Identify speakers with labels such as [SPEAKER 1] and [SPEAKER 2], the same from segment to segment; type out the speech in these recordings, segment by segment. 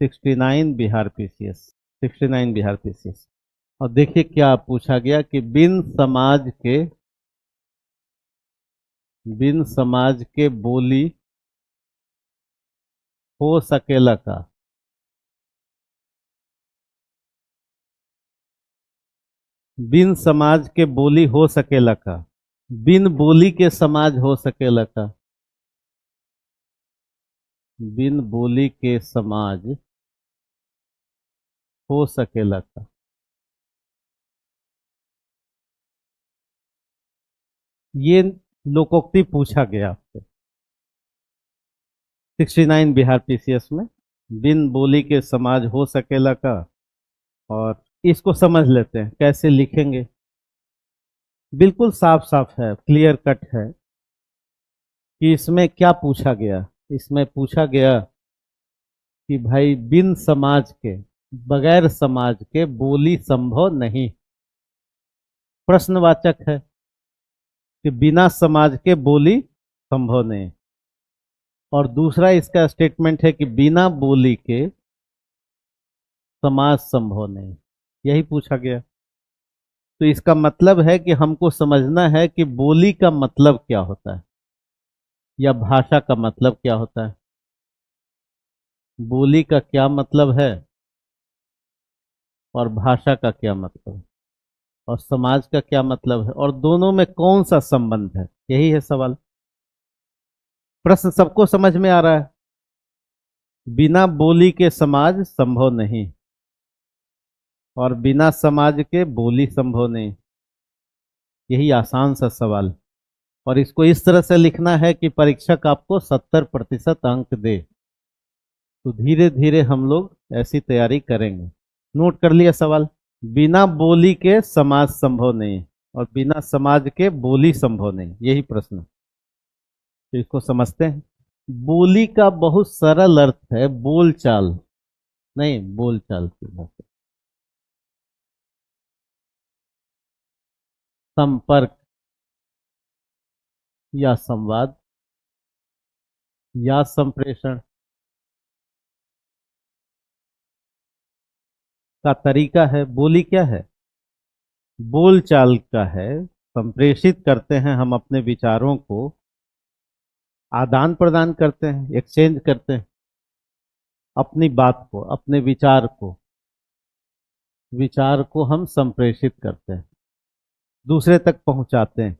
[SPEAKER 1] 69 Bihar PCS, 69 Bihar PCS. और देखिए क्या पूछा गया कि बिन समाज के बोली हो सकेला का। बिन समाज के बोली हो सकेला का। बिन बोली के समाज हो सकेला का। बिन बोली के समाज हो सकेला का। ये लोकोक्ति पूछा गया आपसे 69 बिहार पीसीएस में। बिन बोली के समाज हो सकेला का। और इसको समझ लेते हैं कैसे लिखेंगे। बिल्कुल साफ साफ है, क्लियर कट है कि इसमें क्या पूछा गया। इसमें पूछा गया कि भाई बिन समाज के, बगैर समाज के बोली संभव नहीं। प्रश्नवाचक है कि बिना समाज के बोली संभव नहीं। और दूसरा इसका स्टेटमेंट है कि बिना बोली के समाज संभव नहीं। यही पूछा गया। तो इसका मतलब है कि हमको समझना है कि बोली का मतलब क्या होता है या भाषा का मतलब क्या होता है। बोली का क्या मतलब है और भाषा का क्या मतलब है और समाज का क्या मतलब है और दोनों में कौन सा संबंध है। यही है सवाल। प्रश्न सबको समझ में आ रहा है। बिना बोली के समाज संभव नहीं और बिना समाज के बोली संभव नहीं। यही आसान सा सवाल। और इसको इस तरह से लिखना है कि परीक्षक आपको 70% अंक दे। तो धीरे धीरे हम लोग ऐसी तैयारी करेंगे। नोट कर लिया सवाल। बिना बोली के समाज संभव नहीं और बिना समाज के बोली संभव नहीं। यही प्रश्न। तो इसको समझते हैं। बोली का बहुत सरल अर्थ है बोलचाल। नहीं, बोलचाल की भाषा। संपर्क या संवाद या संप्रेषण का तरीका है। बोली क्या है? बोलचाल का है। संप्रेषित करते हैं हम अपने विचारों को, आदान प्रदान करते हैं, एक्सचेंज करते हैं अपनी बात को, अपने विचार को हम संप्रेषित करते हैं, दूसरे तक पहुंचाते हैं।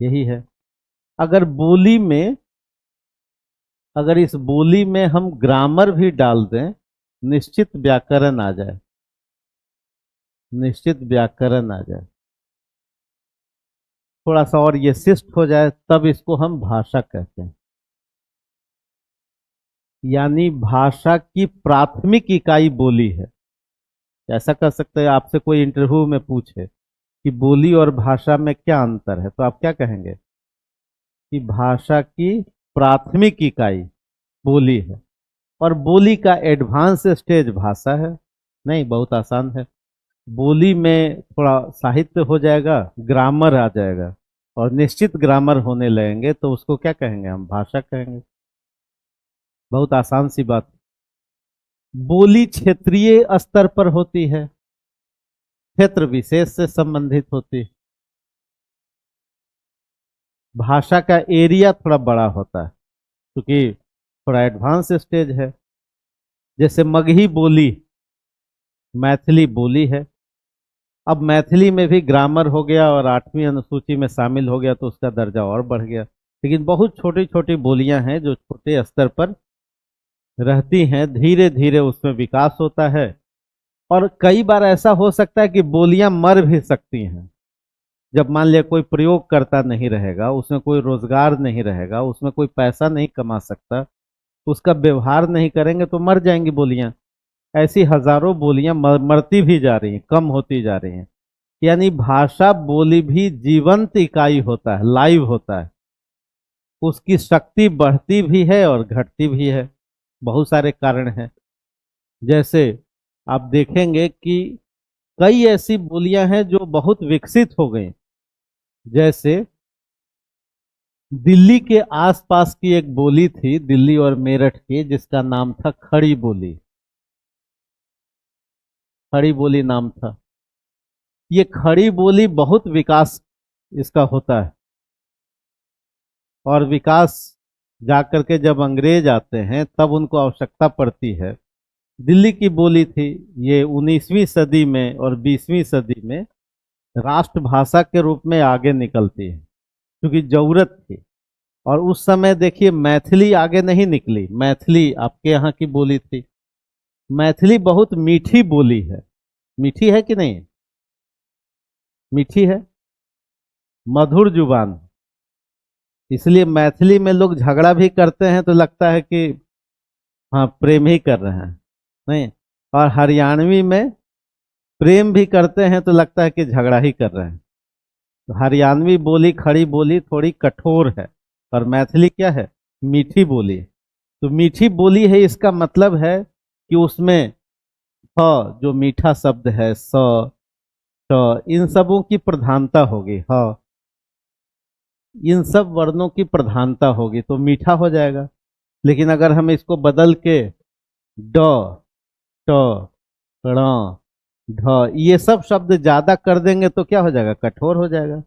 [SPEAKER 1] यही है। अगर बोली में, अगर इस बोली में हम ग्रामर भी डाल दें, निश्चित व्याकरण आ जाए, निश्चित व्याकरण आ जाए, थोड़ा सा और ये शिष्ट हो जाए, तब इसको हम भाषा कहते हैं। यानी भाषा की प्राथमिक इकाई बोली है। ऐसा कर सकते हैं, आपसे कोई इंटरव्यू में पूछे कि बोली और भाषा में क्या अंतर है, तो आप क्या कहेंगे? कि भाषा की प्राथमिक इकाई बोली है और बोली का एडवांस स्टेज भाषा है। नहीं, बहुत आसान है। बोली में थोड़ा साहित्य हो जाएगा, ग्रामर आ जाएगा और निश्चित ग्रामर होने लगेंगे तो उसको क्या कहेंगे? हम भाषा कहेंगे। बहुत आसान सी बात। बोली क्षेत्रीय स्तर पर होती है, क्षेत्र विशेष से संबंधित होती है। भाषा का एरिया थोड़ा बड़ा होता है क्योंकि थोड़ा एडवांस स्टेज है। जैसे मगही बोली मैथिली बोली है। अब मैथिली में भी ग्रामर हो गया और 8वीं अनुसूची में शामिल हो गया तो उसका दर्जा और बढ़ गया। लेकिन बहुत छोटी छोटी बोलियां हैं जो छोटे स्तर पर रहती हैं, धीरे धीरे उसमें विकास होता है। और कई बार ऐसा हो सकता है कि बोलियां मर भी सकती हैं। जब मान लिया कोई प्रयोग करता नहीं रहेगा, उसमें कोई रोजगार नहीं रहेगा, उसमें कोई पैसा नहीं कमा सकता, उसका व्यवहार नहीं करेंगे तो मर जाएंगी बोलियां। ऐसी हजारों बोलियां मरती भी जा रही हैं, कम होती जा रही हैं। यानी भाषा बोली भी जीवंत इकाई होता है, लाइव होता है। उसकी शक्ति बढ़ती भी है और घटती भी है। बहुत सारे कारण हैं। जैसे आप देखेंगे कि कई ऐसी बोलियां हैं जो बहुत विकसित हो गई। जैसे दिल्ली के आसपास की एक बोली थी, दिल्ली और मेरठ की, जिसका नाम था खड़ी बोली। खड़ी बोली नाम था। ये खड़ी बोली बहुत विकास इसका होता है, और विकास जाकर के जब अंग्रेज आते हैं तब उनको आवश्यकता पड़ती है। दिल्ली की बोली थी, ये 19वीं सदी में और 20वीं सदी में राष्ट्रभाषा के रूप में आगे निकलती है, क्योंकि जरूरत थी। और उस समय देखिए मैथिली आगे नहीं निकली। मैथिली आपके यहाँ की बोली थी। मैथिली बहुत मीठी बोली है। मीठी है कि नहीं? मीठी है, मधुर जुबान। इसलिए मैथिली में लोग झगड़ा भी करते हैं तो लगता है कि हाँ प्रेम ही कर रहे हैं, नहीं। और हरियाणवी में प्रेम भी करते हैं तो लगता है कि झगड़ा ही कर रहे हैं। तो हरियाणवी बोली, खड़ी बोली थोड़ी कठोर है, और मैथिली क्या है? मीठी बोली। तो मीठी बोली है, इसका मतलब है कि उसमें थ जो मीठा शब्द है, स, ट, इन सबों की प्रधानता होगी। ह, इन सब वर्णों की प्रधानता होगी तो मीठा हो जाएगा। लेकिन अगर हम इसको बदल के ड, ट, ण, ढ ये सब शब्द ज्यादा कर देंगे तो क्या हो जाएगा? कठोर हो जाएगा।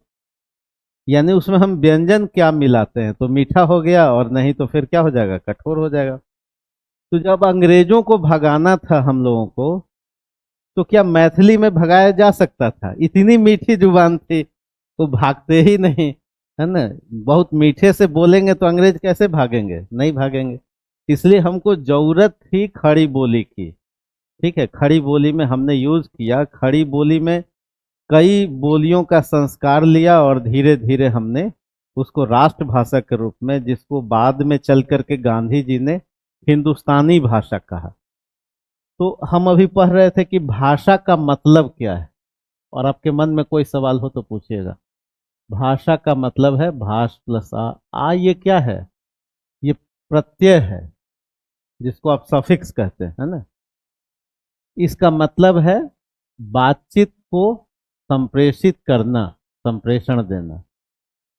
[SPEAKER 1] यानी उसमें हम व्यंजन क्या मिलाते हैं, तो मीठा हो गया, और नहीं तो फिर क्या हो जाएगा? कठोर हो जाएगा। तो जब अंग्रेजों को भगाना था हम लोगों को, तो क्या मैथिली में भगाया जा सकता था? इतनी मीठी जुबान थी, तो भागते ही नहीं, है ना। बहुत मीठे से बोलेंगे तो अंग्रेज कैसे भागेंगे? नहीं भागेंगे। इसलिए हमको जरूरत थी खड़ी बोली की। ठीक है, खड़ी बोली में हमने यूज किया। खड़ी बोली में कई बोलियों का संस्कार लिया, और धीरे धीरे हमने उसको राष्ट्रभाषा के रूप में, जिसको बाद में चल करके गांधी जी ने हिंदुस्तानी भाषा कहा। तो हम अभी पढ़ रहे थे कि भाषा का मतलब क्या है, और आपके मन में कोई सवाल हो तो पूछिएगा। भाषा का मतलब है भाष प्लस आ। आ ये क्या है? ये प्रत्यय है, जिसको आप सफिक्स कहते हैं, है ना। इसका मतलब है बातचीत को संप्रेषित करना, संप्रेषण देना,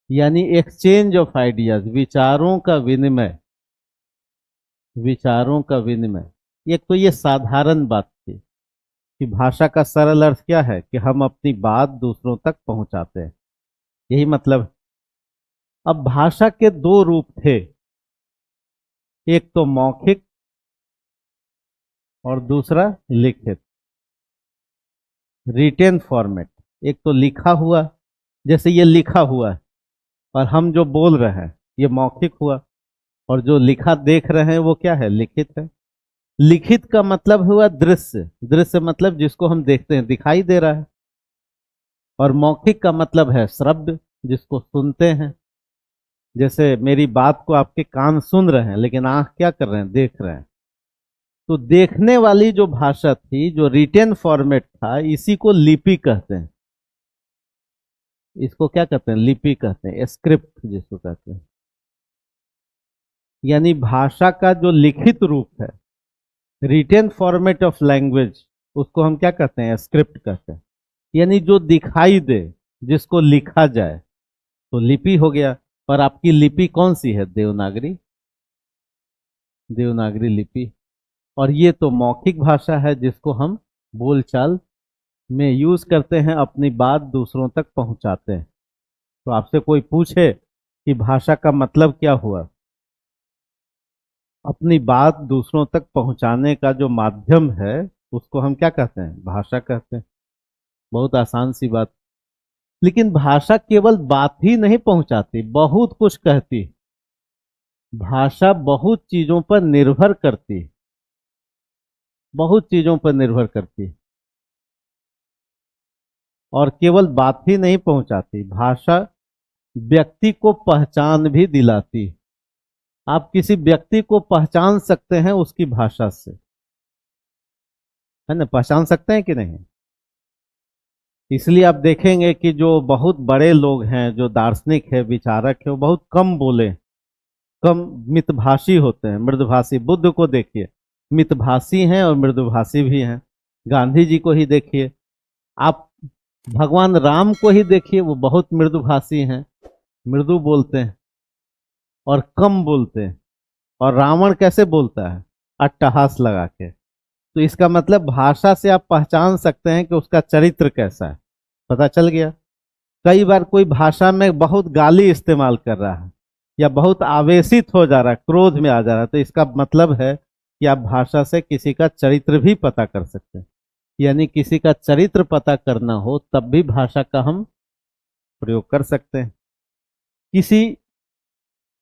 [SPEAKER 1] यानी एक्सचेंज ऑफ आइडियाज, विचारों का विनिमय। विचारों का विनिमय। एक तो ये साधारण बात थी कि भाषा का सरल अर्थ क्या है? कि हम अपनी बात दूसरों तक पहुंचाते हैं, यही मतलब। अब भाषा के दो रूप थे, एक तो मौखिक और दूसरा लिखित, रिटेन फॉर्मेट। एक तो लिखा हुआ, जैसे ये लिखा हुआ है, और हम जो बोल रहे हैं ये मौखिक हुआ, और जो लिखा देख रहे हैं वो क्या है? लिखित है। लिखित का मतलब हुआ दृश्य। दृश्य मतलब जिसको हम देखते हैं, दिखाई दे रहा है। और मौखिक का मतलब है श्रव्य, जिसको सुनते हैं। जैसे मेरी बात को आपके कान सुन रहे हैं, लेकिन आंख क्या कर रहे हैं? देख रहे हैं। तो देखने वाली जो भाषा थी, जो रिटेन फॉर्मेट था, इसी को लिपि कहते हैं। इसको क्या कहते हैं? लिपि कहते हैं, स्क्रिप्ट जिसको कहते हैं। यानी भाषा का जो लिखित रूप है, रिटेन फॉर्मेट ऑफ लैंग्वेज, उसको हम क्या कहते हैं? स्क्रिप्ट कहते हैं। यानी जो दिखाई दे, जिसको लिखा जाए, तो लिपि हो गया। और आपकी लिपि कौन सी है? देवनागरी। देवनागरी लिपि। और ये तो मौखिक भाषा है, जिसको हम बोलचाल में यूज करते हैं, अपनी बात दूसरों तक पहुंचाते हैं। तो आपसे कोई पूछे कि भाषा का मतलब क्या हुआ? अपनी बात दूसरों तक पहुंचाने का जो माध्यम है, उसको हम क्या कहते हैं? भाषा कहते हैं। बहुत आसान सी बात। लेकिन भाषा केवल बात ही नहीं पहुंचाती, बहुत कुछ कहती। भाषा बहुत चीजों पर निर्भर करती, बहुत चीजों पर निर्भर करती। और केवल बात ही नहीं पहुंचाती, भाषा व्यक्ति को पहचान भी दिलाती। आप किसी व्यक्ति को पहचान सकते हैं उसकी भाषा से, है ना। पहचान सकते हैं कि नहीं? इसलिए आप देखेंगे कि जो बहुत बड़े लोग हैं, जो दार्शनिक है, विचारक है, वो बहुत कम बोले, कम मितभाषी होते हैं, मृदुभाषी। बुद्ध को देखिए, मितभाषी हैं और मृदुभाषी भी हैं। गांधी जी को ही देखिए, आप भगवान राम को ही देखिए, वो बहुत मृदुभाषी हैं, मृदु बोलते हैं। और कम बोलते हैं। और रावण कैसे बोलता है? अट्टहास लगा के। तो इसका मतलब भाषा से आप पहचान सकते हैं कि उसका चरित्र कैसा है। पता चल गया। कई बार कोई भाषा में बहुत गाली इस्तेमाल कर रहा है या बहुत आवेशित हो जा रहा है, क्रोध में आ जा रहा है, तो इसका मतलब है कि आप भाषा से किसी का चरित्र भी पता कर सकते हैं। यानी किसी का चरित्र पता करना हो तब भी भाषा का हम प्रयोग कर सकते हैं। किसी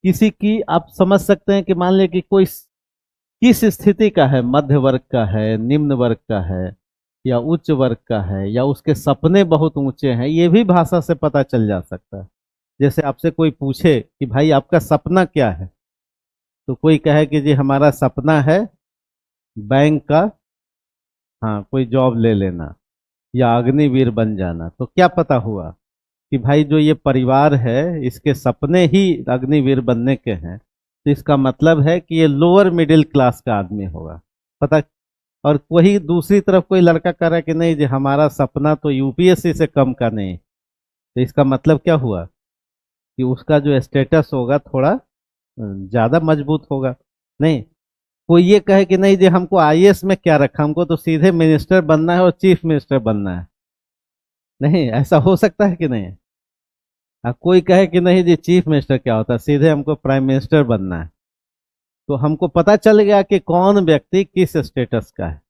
[SPEAKER 1] किसी की आप समझ सकते हैं कि मान लें कि कोई किस स्थिति का है, मध्य वर्ग का है, निम्न वर्ग का है, या उच्च वर्ग का है, या उसके सपने बहुत ऊंचे हैं, ये भी भाषा से पता चल जा सकता है। जैसे आपसे कोई पूछे कि भाई आपका सपना क्या है, तो कोई कहे कि जी हमारा सपना है बैंक का, हाँ, कोई जॉब ले लेना या अग्निवीर बन जाना, तो क्या पता हुआ कि भाई जो ये परिवार है इसके सपने ही अग्निवीर बनने के हैं, तो इसका मतलब है कि ये लोअर मिडिल क्लास का आदमी होगा। पता। और वही दूसरी तरफ कोई लड़का कह रहा है कि नहीं जी हमारा सपना तो यूपीएससी से कम का नहीं, तो इसका मतलब क्या हुआ कि उसका जो स्टेटस होगा थोड़ा ज्यादा मजबूत होगा। नहीं, कोई ये कहे कि नहीं जी हमको आईएएस में क्या रखा, हमको तो सीधे मिनिस्टर बनना है और चीफ मिनिस्टर बनना है। नहीं, ऐसा हो सकता है कि नहीं? कोई कहे कि नहीं जी चीफ मिनिस्टर क्या होता है, सीधे हमको प्राइम मिनिस्टर बनना है। तो हमको पता चल गया कि कौन व्यक्ति किस स्टेटस का है।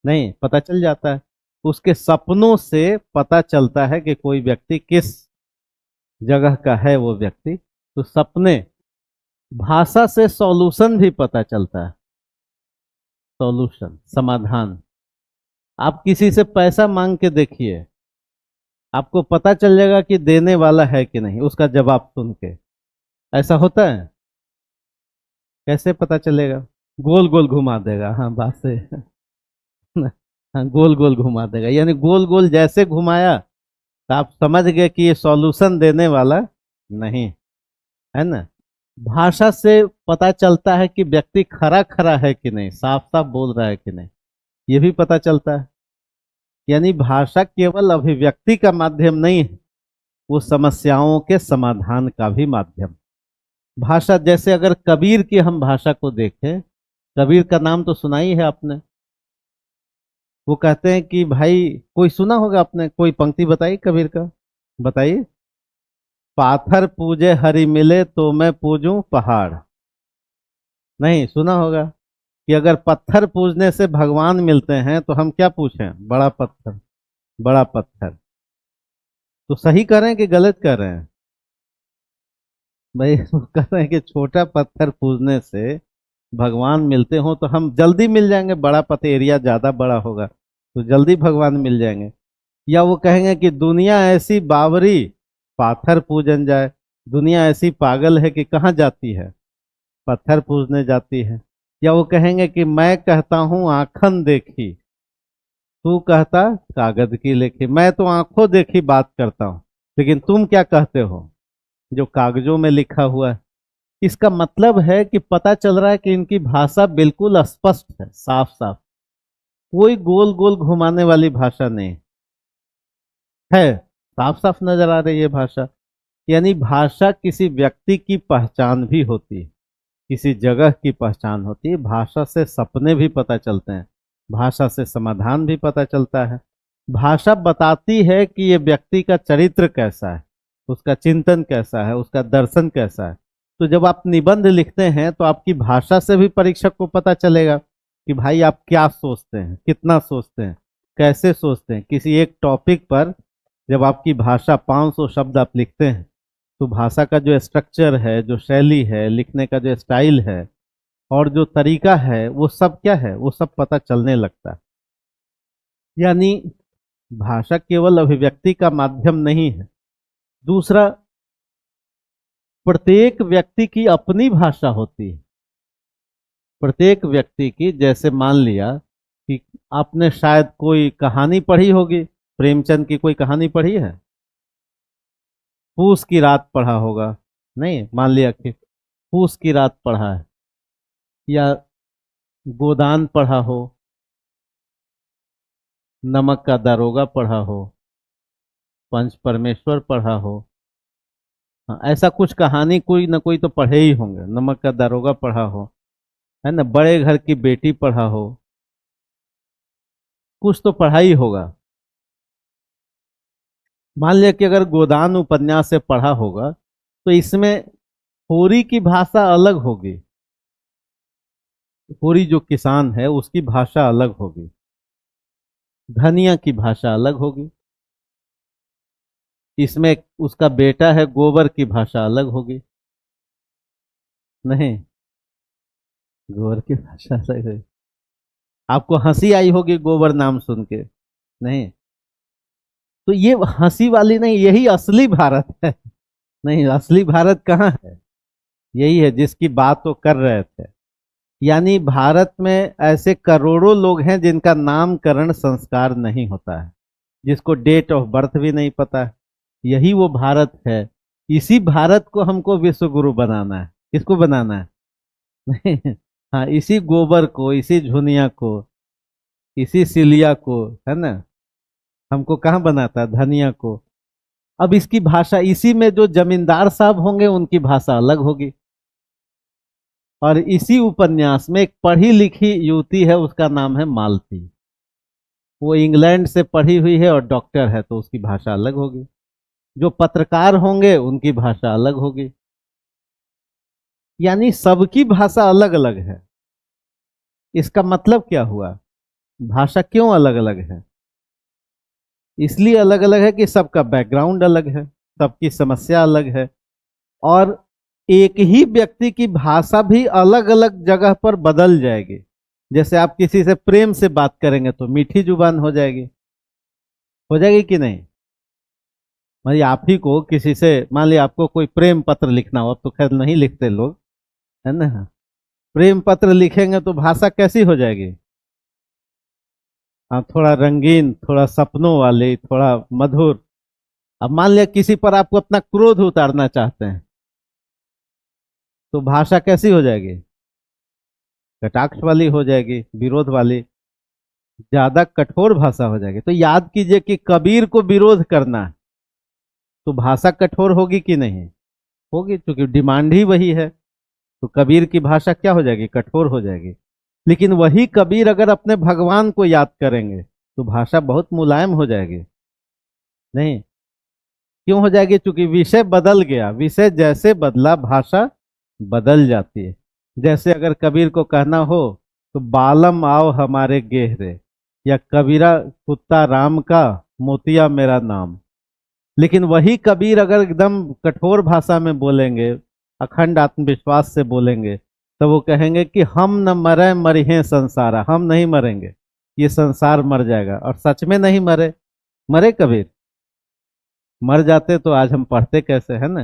[SPEAKER 1] नहीं, पता चल जाता है। उसके सपनों से पता चलता है कि कोई व्यक्ति किस जगह का है वो व्यक्ति। तो सपने, भाषा से सॉल्यूशन भी पता चलता है। सॉल्यूशन, समाधान। आप किसी से पैसा मांग के देखिए, आपको पता चल जाएगा कि देने वाला है कि नहीं उसका जवाब सुन के। ऐसा होता है? कैसे पता चलेगा? गोल गोल घुमा देगा, हाँ बात से। हाँ, गोल गोल घुमा देगा, यानी गोल गोल जैसे घुमाया तो आप समझ गए कि ये सॉल्यूशन देने वाला नहीं है ना। भाषा से पता चलता है कि व्यक्ति खरा खरा है कि नहीं, साफ साफ बोल रहा है कि नहीं, ये भी पता चलता है। यानी भाषा केवल अभिव्यक्ति का माध्यम नहीं है, वो समस्याओं के समाधान का भी माध्यम। भाषा, जैसे अगर कबीर की हम भाषा को देखें, कबीर का नाम तो सुना ही है आपने। वो कहते हैं कि भाई, कोई सुना होगा आपने, कोई पंक्ति बताइए कबीर का, बताइए। पाथर पूजे हरि मिले तो मैं पूजूं पहाड़। नहीं सुना होगा कि अगर पत्थर पूजने से भगवान मिलते हैं तो हम क्या पूछें? बड़ा पत्थर, बड़ा पत्थर। तो सही कर रहे हैं कि गलत कर रहे हैं भाई? वो कह रहे हैं कि छोटा पत्थर पूजने से भगवान मिलते हो तो हम जल्दी मिल जाएंगे, बड़ा पत्थर एरिया ज्यादा बड़ा होगा तो जल्दी भगवान मिल जाएंगे। या वो कहेंगे कि दुनिया ऐसी बावरी, पाथर पूजन जाए। दुनिया ऐसी पागल है कि कहाँ जाती है? पत्थर पूजने जाती है। या वो कहेंगे कि मैं कहता हूँ आखन देखी, तू कहता कागज की लिखी। मैं तो आंखों देखी बात करता हूँ, लेकिन तुम क्या कहते हो जो कागजों में लिखा हुआ है। इसका मतलब है कि पता चल रहा है कि इनकी भाषा बिल्कुल स्पष्ट है, साफ साफ, कोई गोल गोल घुमाने वाली भाषा नहीं है, साफ साफ नजर आ रही है भाषा। यानी भाषा किसी व्यक्ति की पहचान भी होती है, किसी जगह की पहचान होती है। भाषा से सपने भी पता चलते हैं, भाषा से समाधान भी पता चलता है। भाषा बताती है कि ये व्यक्ति का चरित्र कैसा है, उसका चिंतन कैसा है, उसका दर्शन कैसा है। तो जब आप निबंध लिखते हैं तो आपकी भाषा से भी परीक्षक को पता चलेगा कि भाई आप क्या सोचते हैं, कितना सोचते हैं, कैसे सोचते हैं। किसी एक टॉपिक पर जब आपकी भाषा 500 शब्द आप लिखते हैं तो भाषा का जो स्ट्रक्चर है, जो शैली है, लिखने का जो स्टाइल है और जो तरीका है, वो सब क्या है, वो सब पता चलने लगता है। यानी भाषा केवल अभिव्यक्ति का माध्यम नहीं है। दूसरा, प्रत्येक व्यक्ति की अपनी भाषा होती है। प्रत्येक व्यक्ति की, जैसे मान लिया कि आपने शायद कोई कहानी पढ़ी होगी, प्रेमचंद की कोई कहानी पढ़ी है, पूस की रात पढ़ा होगा। नहीं, मान लिया कि पूस की रात पढ़ा है, या गोदान पढ़ा हो, नमक का दारोगा पढ़ा हो, पंच परमेश्वर पढ़ा हो, हाँ, ऐसा कुछ कहानी कोई ना कोई तो पढ़े ही होंगे, नमक का दारोगा पढ़ा हो, है ना, बड़े घर की बेटी पढ़ा हो, कुछ तो पढ़ा ही होगा। मान लिया कि अगर गोदान उपन्यास से पढ़ा होगा तो इसमें होरी की भाषा अलग होगी, होरी जो किसान है उसकी भाषा अलग होगी, धनिया की भाषा अलग होगी, इसमें उसका बेटा है गोबर की भाषा अलग होगी। नहीं, गोबर की भाषा अलग है। आपको हंसी आई होगी गोबर नाम सुन के? नहीं, तो ये हंसी वाली नहीं, यही असली भारत है। नहीं, असली भारत कहाँ है? यही है जिसकी बात वो कर रहे थे। यानी भारत में ऐसे करोड़ों लोग हैं जिनका नामकरण संस्कार नहीं होता है, जिसको डेट ऑफ बर्थ भी नहीं पता है। यही वो भारत है। इसी भारत को हमको विश्व गुरु बनाना है। किसको बनाना है? नहीं, हाँ, इसी गोबर को, इसी झुनिया को, इसी सिलिया को, है ना, हमको कहाँ बनाता है? धनिया को। अब इसकी भाषा, इसी में जो जमींदार साहब होंगे उनकी भाषा अलग होगी। और इसी उपन्यास में एक पढ़ी लिखी युवती है, उसका नाम है मालती। वो इंग्लैंड से पढ़ी हुई है और डॉक्टर है, तो उसकी भाषा अलग होगी। जो पत्रकार होंगे उनकी भाषा अलग होगी। यानी सबकी भाषा अलग अलग है। इसका मतलब क्या हुआ? भाषा क्यों अलग अलग है? इसलिए अलग अलग है कि सबका बैकग्राउंड अलग है, सबकी समस्या अलग है। और एक ही व्यक्ति की भाषा भी अलग अलग जगह पर बदल जाएगी। जैसे आप किसी से प्रेम से बात करेंगे तो मीठी जुबान हो जाएगी कि नहीं? भाई आप ही को किसी से, मान लिया आपको कोई प्रेम पत्र लिखना हो, अब तो खैर नहीं लिखते लोग, है ना, प्रेम पत्र लिखेंगे तो भाषा कैसी हो जाएगी? हाँ, थोड़ा रंगीन, थोड़ा सपनों वाली, थोड़ा मधुर। अब मान लिया किसी पर आपको अपना क्रोध उतारना चाहते हैं, तो भाषा कैसी हो जाएगी? कटाक्ष वाली हो जाएगी, विरोध वाली, ज्यादा कठोर भाषा हो जाएगी। तो याद कीजिए कि कबीर को विरोध करना है, तो भाषा कठोर होगी कि नहीं? होगी, क्योंकि डिमांड ही वही है। तो कबीर की भाषा क्या हो जाएगी? कठोर हो जाएगी। लेकिन वही कबीर अगर अपने भगवान को याद करेंगे तो भाषा बहुत मुलायम हो जाएगी। नहीं, क्यों हो जाएगी? क्योंकि विषय बदल गया। विषय जैसे बदला भाषा बदल जाती है। जैसे अगर कबीर को कहना हो तो बालम आओ हमारे गेहरे, या कबीरा कुत्ता राम का, मोतिया मेरा नाम। लेकिन वही कबीर अगर एकदम कठोर भाषा में बोलेंगे, अखंड आत्मविश्वास से बोलेंगे, तो वो कहेंगे कि हम न मरे मरिहे संसारा, हम नहीं मरेंगे, ये संसार मर जाएगा। और सच में नहीं मरे। मरे कबीर? मर जाते तो आज हम पढ़ते कैसे, है ना।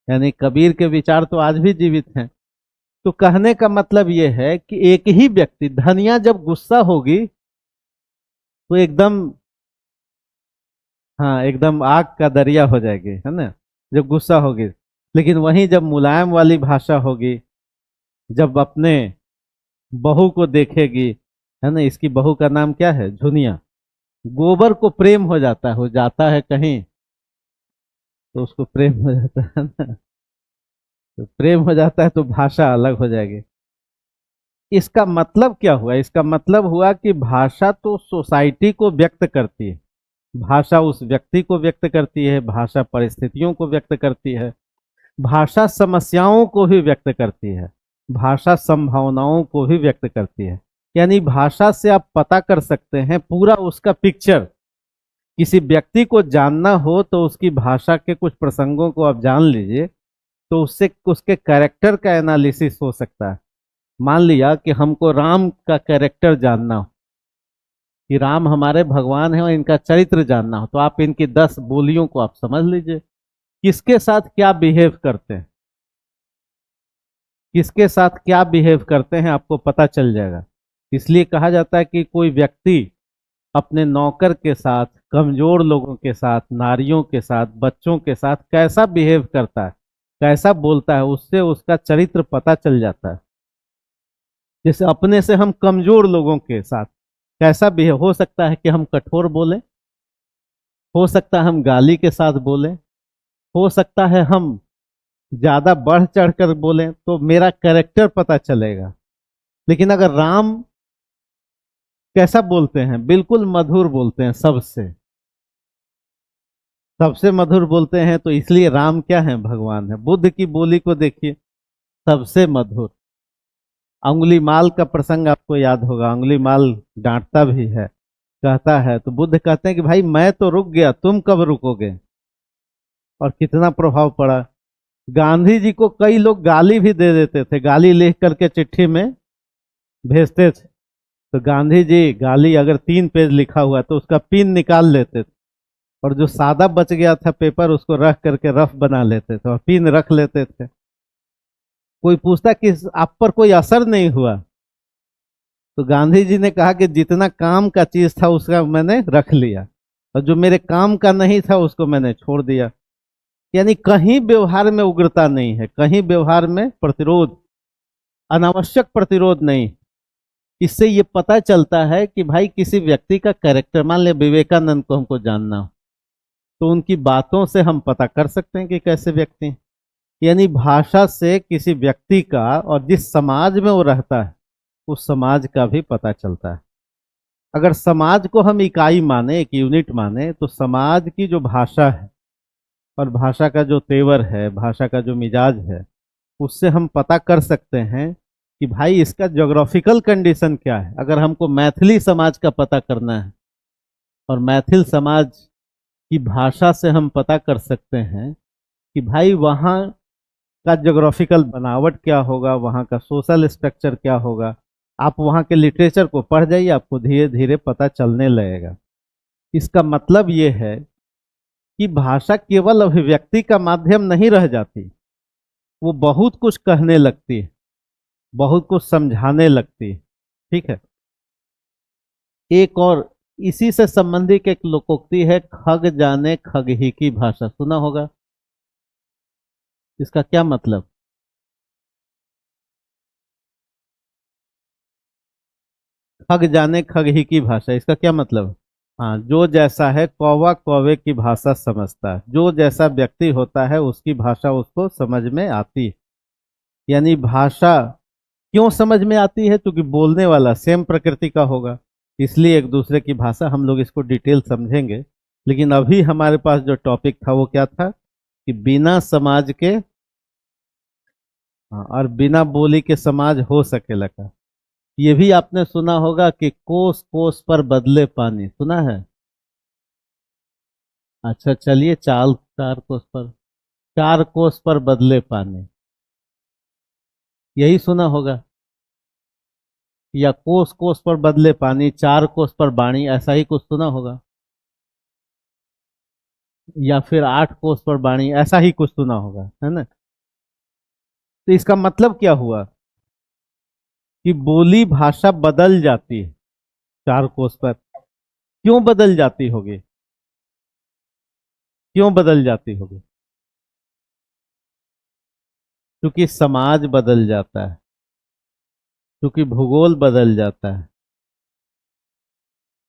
[SPEAKER 1] यानी कबीर के विचार तो आज भी जीवित हैं। तो कहने का मतलब यह है कि एक ही व्यक्ति, धनिया जब गुस्सा होगी तो एकदम, हाँ, एकदम आग का दरिया हो जाएगी, है ना, जब गुस्सा होगी। लेकिन वहीं जब मुलायम वाली भाषा होगी, जब अपने बहू को देखेगी, है ना, इसकी बहू का नाम क्या है? झुनिया। गोबर को प्रेम हो जाता है कहीं, तो उसको प्रेम हो जाता है ना, तो प्रेम हो जाता है तो भाषा अलग हो जाएगी। इसका मतलब क्या हुआ? इसका मतलब हुआ कि भाषा तो सोसाइटी को व्यक्त करती है, भाषा उस व्यक्ति को व्यक्त करती है, भाषा परिस्थितियों को व्यक्त करती है, भाषा समस्याओं को भी व्यक्त करती है, भाषा संभावनाओं को भी व्यक्त करती है। यानी भाषा से आप पता कर सकते हैं पूरा उसका पिक्चर। किसी व्यक्ति को जानना हो तो उसकी भाषा के कुछ प्रसंगों को आप जान लीजिए, तो उससे उसके कैरेक्टर का एनालिसिस हो सकता है। मान लिया कि हमको राम का कैरेक्टर जानना हो, कि राम हमारे भगवान हैं और इनका चरित्र जानना हो, तो आप इनकी 10 बोलियों को आप समझ लीजिए, किसके साथ क्या बिहेव करते हैं, किसके साथ क्या बिहेव करते हैं, आपको पता चल जाएगा। इसलिए कहा जाता है कि कोई व्यक्ति अपने नौकर के साथ, कमजोर लोगों के साथ, नारियों के साथ, बच्चों के साथ कैसा बिहेव करता है, कैसा बोलता है, उससे उसका चरित्र पता चल जाता है। जैसे अपने से हम कमजोर लोगों के साथ कैसा बिहेव, हो सकता है कि हम कठोर बोले, हो सकता है हम गाली के साथ बोले, हो सकता है हम ज्यादा बढ़ चढ़ कर बोलें तो मेरा कैरेक्टर पता चलेगा। लेकिन अगर राम कैसा बोलते हैं, बिल्कुल मधुर बोलते हैं, सबसे सबसे मधुर बोलते हैं, तो इसलिए राम क्या है, भगवान है। बुद्ध की बोली को देखिए, सबसे मधुर। अंगुली माल का प्रसंग आपको याद होगा, अंगुली माल डांटता भी है, कहता है, तो बुद्ध कहते हैं कि भाई मैं तो रुक गया, तुम कब रुकोगे। और कितना प्रभाव पड़ा। गांधी जी को कई लोग गाली भी दे देते थे, गाली लिख करके चिट्ठी में भेजते थे। तो गांधी जी गाली अगर 3 पेज लिखा हुआ तो उसका पिन निकाल लेते थे, और जो सादा बच गया था पेपर उसको रख करके रफ बना लेते थे और पिन रख लेते थे। कोई पूछता कि आप पर कोई असर नहीं हुआ, तो गांधी जी ने कहा कि जितना काम का चीज था उसका मैंने रख लिया, और जो मेरे काम का नहीं था उसको मैंने छोड़ दिया। यानी कहीं व्यवहार में उग्रता नहीं है, कहीं व्यवहार में प्रतिरोध, अनावश्यक प्रतिरोध नहीं। इससे ये पता चलता है कि भाई किसी व्यक्ति का कैरेक्टर, मान ले विवेकानंद को हमको जानना हो, तो उनकी बातों से हम पता कर सकते हैं कि कैसे व्यक्ति हैं। यानी भाषा से किसी व्यक्ति का और जिस समाज में वो रहता है उस समाज का भी पता चलता है। अगर समाज को हम इकाई माने, एक यूनिट माने, तो समाज की जो भाषा है और भाषा का जो तेवर है, भाषा का जो मिजाज है, उससे हम पता कर सकते हैं कि भाई इसका ज्योग्राफिकल कंडीशन क्या है। अगर हमको मैथिली समाज का पता करना है, और मैथिल समाज की भाषा से हम पता कर सकते हैं कि भाई वहाँ का ज्योग्राफिकल बनावट क्या होगा, वहाँ का सोशल स्ट्रक्चर क्या होगा। आप वहाँ के लिटरेचर को पढ़ जाइए, आपको धीरे धीरे पता चलने लगेगा। इसका मतलब ये है कि भाषा केवल अभिव्यक्ति का माध्यम नहीं रह जाती, वो बहुत कुछ कहने लगती है, बहुत कुछ समझाने लगती है। ठीक है। एक और इसी से संबंधित एक लोकोक्ति है, खग जाने खग ही की भाषा, सुना होगा। इसका क्या मतलब। खग जाने खग ही की भाषा, इसका क्या मतलब। हाँ, जो जैसा है कौवा कौवे की भाषा समझता है, जो जैसा व्यक्ति होता है उसकी भाषा उसको समझ में आती है। यानी भाषा क्यों समझ में आती है, क्योंकि बोलने वाला सेम प्रकृति का होगा, इसलिए एक दूसरे की भाषा, हम लोग इसको डिटेल समझेंगे। लेकिन अभी हमारे पास जो टॉपिक था वो क्या था, कि बिना समाज के, हाँ, और बिना बोली के समाज हो सकेला का। ये भी आपने सुना होगा कि कोस कोस पर बदले पानी, सुना है। अच्छा चलिए, 4 कोस पर, 4 कोस पर बदले पानी, यही सुना होगा। या कोस कोस पर बदले पानी, 4 कोस पर बाणी, ऐसा ही कुछ सुना होगा। या फिर 8 कोस पर बाणी, ऐसा ही कुछ सुना होगा, है ना। तो इसका मतलब क्या हुआ, कि बोली भाषा बदल जाती है 4 कोस पर। क्यों बदल जाती होगी, क्यों बदल जाती होगी। क्योंकि समाज बदल जाता है, क्योंकि भूगोल बदल जाता है,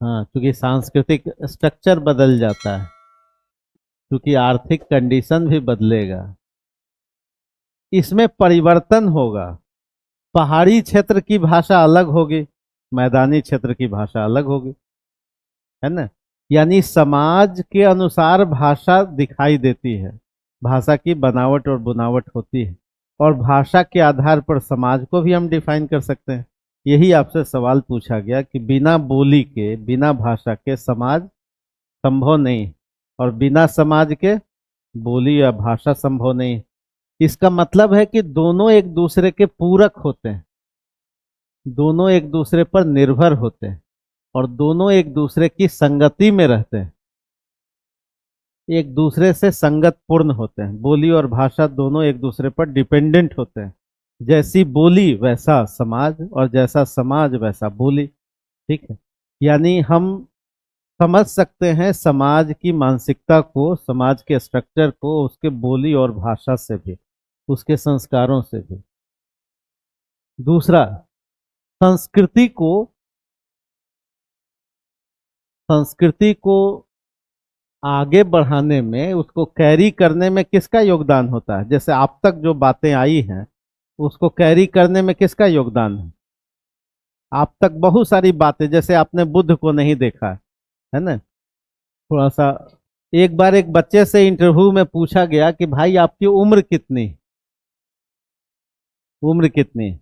[SPEAKER 1] हाँ, क्योंकि सांस्कृतिक स्ट्रक्चर बदल जाता है, क्योंकि आर्थिक कंडीशन भी बदलेगा, इसमें परिवर्तन होगा। पहाड़ी क्षेत्र की भाषा अलग होगी, मैदानी क्षेत्र की भाषा अलग होगी, है ना। यानी समाज के अनुसार भाषा दिखाई देती है, भाषा की बनावट और बुनावट होती है, और भाषा के आधार पर समाज को भी हम डिफाइन कर सकते हैं। यही आपसे सवाल पूछा गया कि बिना बोली के, बिना भाषा के समाज संभव नहीं, और बिना समाज के बोली या भाषा संभव नहीं। इसका मतलब है कि दोनों एक दूसरे के पूरक होते हैं, दोनों एक दूसरे पर निर्भर होते हैं, और दोनों एक दूसरे की संगति में रहते हैं, एक दूसरे से संगत पूर्ण होते हैं। बोली और भाषा दोनों एक दूसरे पर डिपेंडेंट होते हैं। जैसी बोली वैसा समाज, और जैसा समाज वैसा बोली। ठीक है। यानी हम समझ सकते हैं समाज की मानसिकता को, समाज के स्ट्रक्चर को, उसके बोली और भाषा से भी, उसके संस्कारों से भी। दूसरा, संस्कृति को, संस्कृति को आगे बढ़ाने में, उसको कैरी करने में किसका योगदान होता है? जैसे आप तक जो बातें आई हैं, उसको कैरी करने में किसका योगदान है? आप तक बहुत सारी बातें, जैसे आपने बुद्ध को नहीं देखा है ना, थोड़ा सा। एक बार एक बच्चे से इंटरव्यू में पूछा गया कि भाई आपकी उम्र कितनी, उम्र कितनी?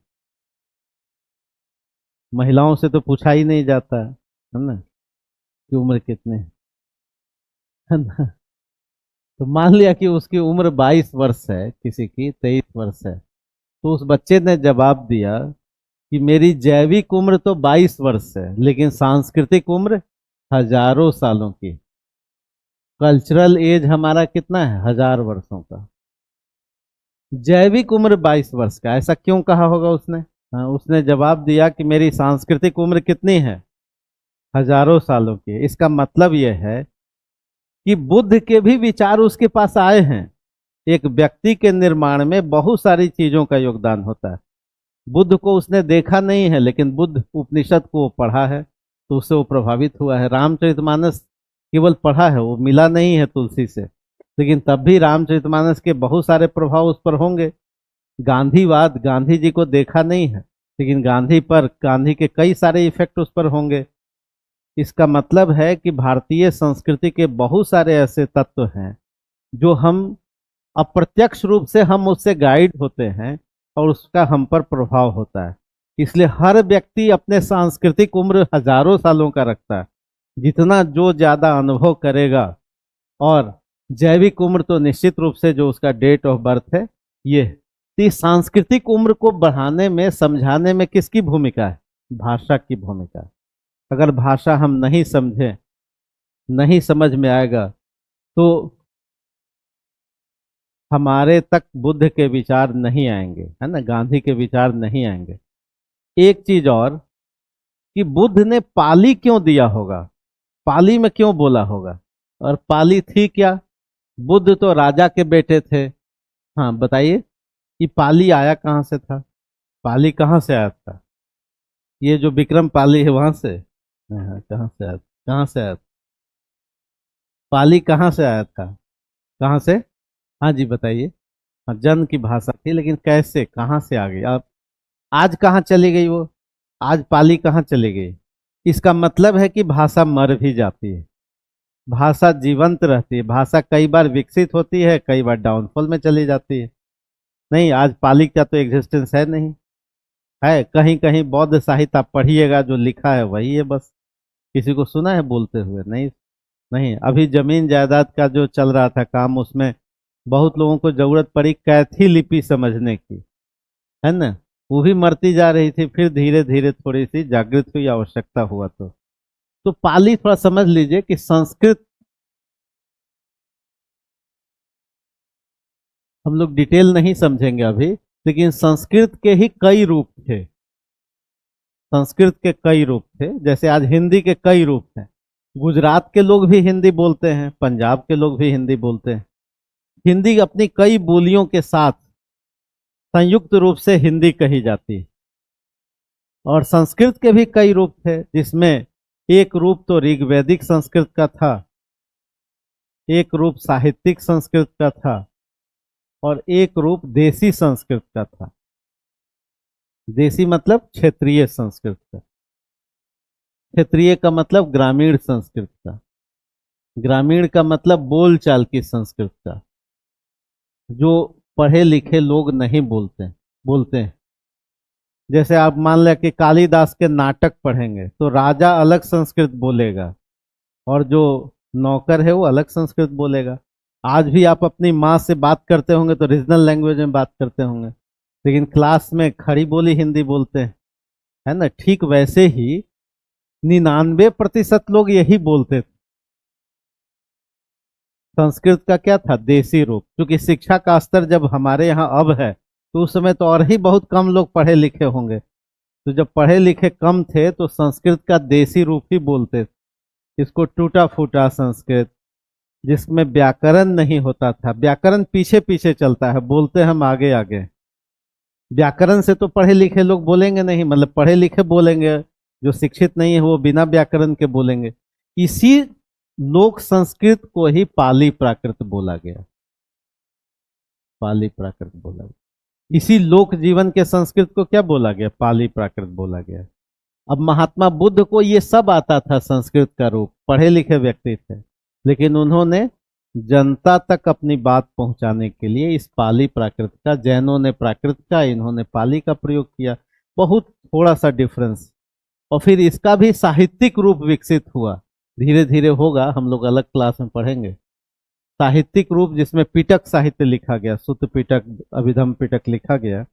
[SPEAKER 1] महिलाओं से तो पूछा ही नहीं जाता है ना कि उम्र कितनी है ना। तो मान लिया कि उसकी उम्र 22 वर्ष है, किसी की 23 वर्ष है, तो उस बच्चे ने जवाब दिया कि मेरी जैविक उम्र तो 22 वर्ष है, लेकिन सांस्कृतिक उम्र हजारों सालों की। कल्चरल एज हमारा कितना है? 1000 वर्षों का। जैविक उम्र 22 वर्ष का, ऐसा क्यों कहा होगा उसने? हाँ, उसने जवाब दिया कि मेरी सांस्कृतिक उम्र कितनी है? हजारों सालों की। इसका मतलब यह है कि बुद्ध के भी विचार उसके पास आए हैं। एक व्यक्ति के निर्माण में बहुत सारी चीजों का योगदान होता है। बुद्ध को उसने देखा नहीं है, लेकिन बुद्ध उपनिषद को पढ़ा है, तो उससे वो प्रभावित हुआ है। रामचरितमानस केवल पढ़ा है, वो मिला नहीं है तुलसी से, लेकिन तब भी रामचरितमानस के बहुत सारे प्रभाव उस पर होंगे। गांधीवाद, गांधी जी को देखा नहीं है, लेकिन गांधी के कई सारे इफेक्ट उस पर होंगे। इसका मतलब है कि भारतीय संस्कृति के बहुत सारे ऐसे तत्व हैं जो हम अप्रत्यक्ष रूप से हम उससे गाइड होते हैं और उसका हम पर प्रभाव होता है। इसलिए हर व्यक्ति अपने सांस्कृतिक उम्र हजारों सालों का रखता है। जितना जो ज्यादा अनुभव करेगा, और जैविक उम्र तो निश्चित रूप से जो उसका डेट ऑफ बर्थ है ये। तो इस सांस्कृतिक उम्र को बढ़ाने में, समझाने में किसकी भूमिका है? भाषा की भूमिका है। अगर भाषा हम नहीं समझे, नहीं समझ में आएगा, तो हमारे तक बुद्ध के विचार नहीं आएंगे, है ना, गांधी के विचार नहीं आएंगे। एक चीज और, कि बुद्ध ने पाली क्यों दिया होगा? पाली में क्यों बोला होगा? और पाली थी क्या? बुद्ध तो राजा के बेटे थे। हाँ बताइए, कि पाली आया कहाँ से था? पाली कहाँ से आया था? ये जो विक्रम पाली है वहां से? हाँ, कहाँ से आया? कहाँ से आया? पाली कहाँ से आया था? कहाँ से? हाँ जी बताइए। हाँ, जन की भाषा थी, लेकिन कैसे, कहाँ से आ गई? आप आज कहाँ चली गई वो? आज पाली कहाँ चली गई? इसका मतलब है कि भाषा मर भी जाती है, भाषा जीवंत रहती है। भाषा कई बार विकसित होती है, कई बार डाउनफॉल में चली जाती है। नहीं, आज पाली का तो एग्जिस्टेंस है नहीं। है कहीं कहीं बौद्ध साहित्य आप पढ़िएगा, जो लिखा है वही है बस। किसी को सुना है बोलते हुए? नहीं। नहीं, अभी जमीन जायदाद का जो चल रहा था काम, उसमें बहुत लोगों को जरूरत पड़ी कैथी लिपि समझने की, है ना। वो भी मरती जा रही थी, फिर धीरे धीरे थोड़ी सी जागृत हुई, आवश्यकता हुआ तो पाली थोड़ा समझ लीजिए कि संस्कृत, हम लोग डिटेल नहीं समझेंगे अभी, लेकिन संस्कृत के ही कई रूप थे। संस्कृत के कई रूप थे, जैसे आज हिंदी के कई रूप हैं। गुजरात के लोग भी हिंदी बोलते हैं, पंजाब के लोग भी हिंदी बोलते हैं। हिंदी अपनी कई बोलियों के साथ संयुक्त रूप से हिंदी कही जाती है। और संस्कृत के भी कई रूप थे, जिसमें एक रूप तो ऋग्वैदिक संस्कृत का था, एक रूप साहित्यिक संस्कृत का था, और एक रूप देसी संस्कृत का था। देसी मतलब क्षेत्रीय संस्कृत का। क्षेत्रीय का मतलब ग्रामीण संस्कृत का। ग्रामीण का मतलब बोलचाल की संस्कृत का, जो पढ़े लिखे लोग नहीं बोलते बोलते हैं। जैसे आप मान लें कि कालिदास के नाटक पढ़ेंगे तो राजा अलग संस्कृत बोलेगा, और जो नौकर है वो अलग संस्कृत बोलेगा। आज भी आप अपनी माँ से बात करते होंगे तो रीजनल लैंग्वेज में बात करते होंगे, लेकिन क्लास में खड़ी बोली हिंदी बोलते हैं, है ना। ठीक वैसे ही 99% लोग यही बोलते थे। संस्कृत का क्या था? देसी रूप। क्योंकि शिक्षा का स्तर जब हमारे यहाँ अब है, तो उस समय तो और ही बहुत कम लोग पढ़े लिखे होंगे। तो जब पढ़े लिखे कम थे तो संस्कृत का देसी रूप ही बोलते थे। इसको टूटा फूटा संस्कृत, जिसमें व्याकरण नहीं होता था। व्याकरण पीछे पीछे चलता है, बोलते हम आगे आगे। व्याकरण से तो पढ़े लिखे लोग बोलेंगे नहीं, मतलब पढ़े लिखे बोलेंगे, जो शिक्षित नहीं है वो बिना व्याकरण के बोलेंगे। इसी लोक संस्कृत को ही पाली प्राकृत बोला गया, पाली प्राकृत बोला गया। इसी लोक जीवन के संस्कृत को क्या बोला गया? पाली प्राकृत बोला गया। अब महात्मा बुद्ध को ये सब आता था, संस्कृत का रूप, पढ़े लिखे व्यक्ति थे, लेकिन उन्होंने जनता तक अपनी बात पहुंचाने के लिए इस पाली प्राकृत का, जैनों ने प्राकृत का, इन्होंने पाली का प्रयोग किया। बहुत थोड़ा सा डिफरेंस। और फिर इसका भी साहित्यिक रूप विकसित हुआ, धीरे धीरे होगा, हम लोग अलग क्लास में पढ़ेंगे। साहित्यिक रूप जिसमें पिटक साहित्य लिखा गया, सुत्त पिटक, अभिधम पिटक लिखा गया।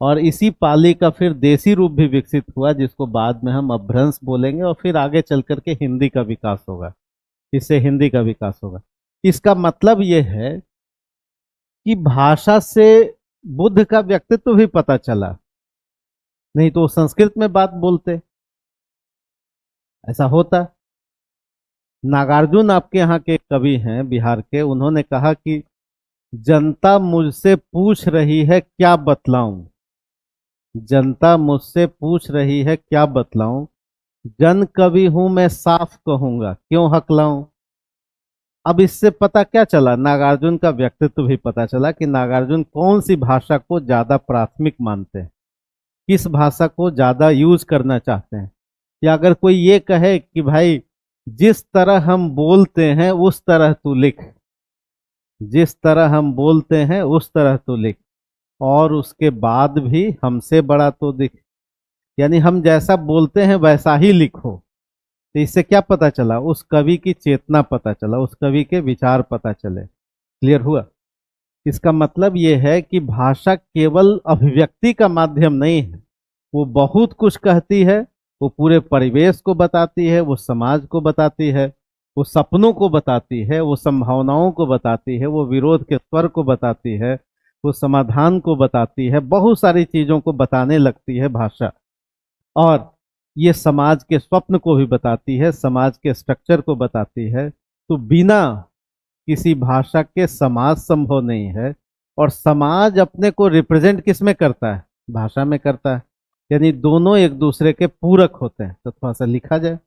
[SPEAKER 1] और इसी पाली का फिर देसी रूप भी विकसित हुआ, जिसको बाद में हम अपभ्रंश बोलेंगे, और फिर आगे चल करके हिंदी का विकास होगा, इससे हिंदी का विकास होगा। इसका मतलब यह है कि भाषा से बुद्ध का व्यक्तित्व भी पता चला, नहीं तो संस्कृत में बात बोलते, ऐसा होता। नागार्जुन आपके यहाँ के कवि हैं बिहार के, उन्होंने कहा कि जनता मुझसे पूछ रही है क्या बतलाऊं, जनता मुझसे पूछ रही है क्या बतलाऊं, जन कवि हूं मैं साफ कहूंगा, क्यों हकलाऊं। अब इससे पता क्या चला? नागार्जुन का व्यक्तित्व भी पता चला कि नागार्जुन कौन सी भाषा को ज्यादा प्राथमिक मानते हैं, किस भाषा को ज्यादा यूज करना चाहते हैं। या अगर कोई ये कहे कि भाई जिस तरह हम बोलते हैं उस तरह तू लिख, जिस तरह हम बोलते हैं उस तरह तू लिख, और उसके बाद भी हमसे बड़ा तो दिख, यानी हम जैसा बोलते हैं वैसा ही लिखो। तो इससे क्या पता चला? उस कवि की चेतना पता चला, उस कवि के विचार पता चले। क्लियर हुआ? इसका मतलब यह है कि भाषा केवल अभिव्यक्ति का माध्यम नहीं है, वो बहुत कुछ कहती है। वो पूरे परिवेश को बताती है, वो समाज को बताती है, वो सपनों को बताती है, वो संभावनाओं को बताती है, वो विरोध के स्वर को बताती है, वो समाधान को बताती है, बहुत सारी चीजों को बताने लगती है भाषा। और ये समाज के स्वप्न को भी बताती है, समाज के स्ट्रक्चर को बताती है। तो बिना किसी भाषा के समाज संभव नहीं है। और समाज अपने को रिप्रेजेंट किस में करता है? भाषा में करता है। यानी दोनों एक दूसरे के पूरक होते हैं। तो थोड़ा सा लिखा जाए।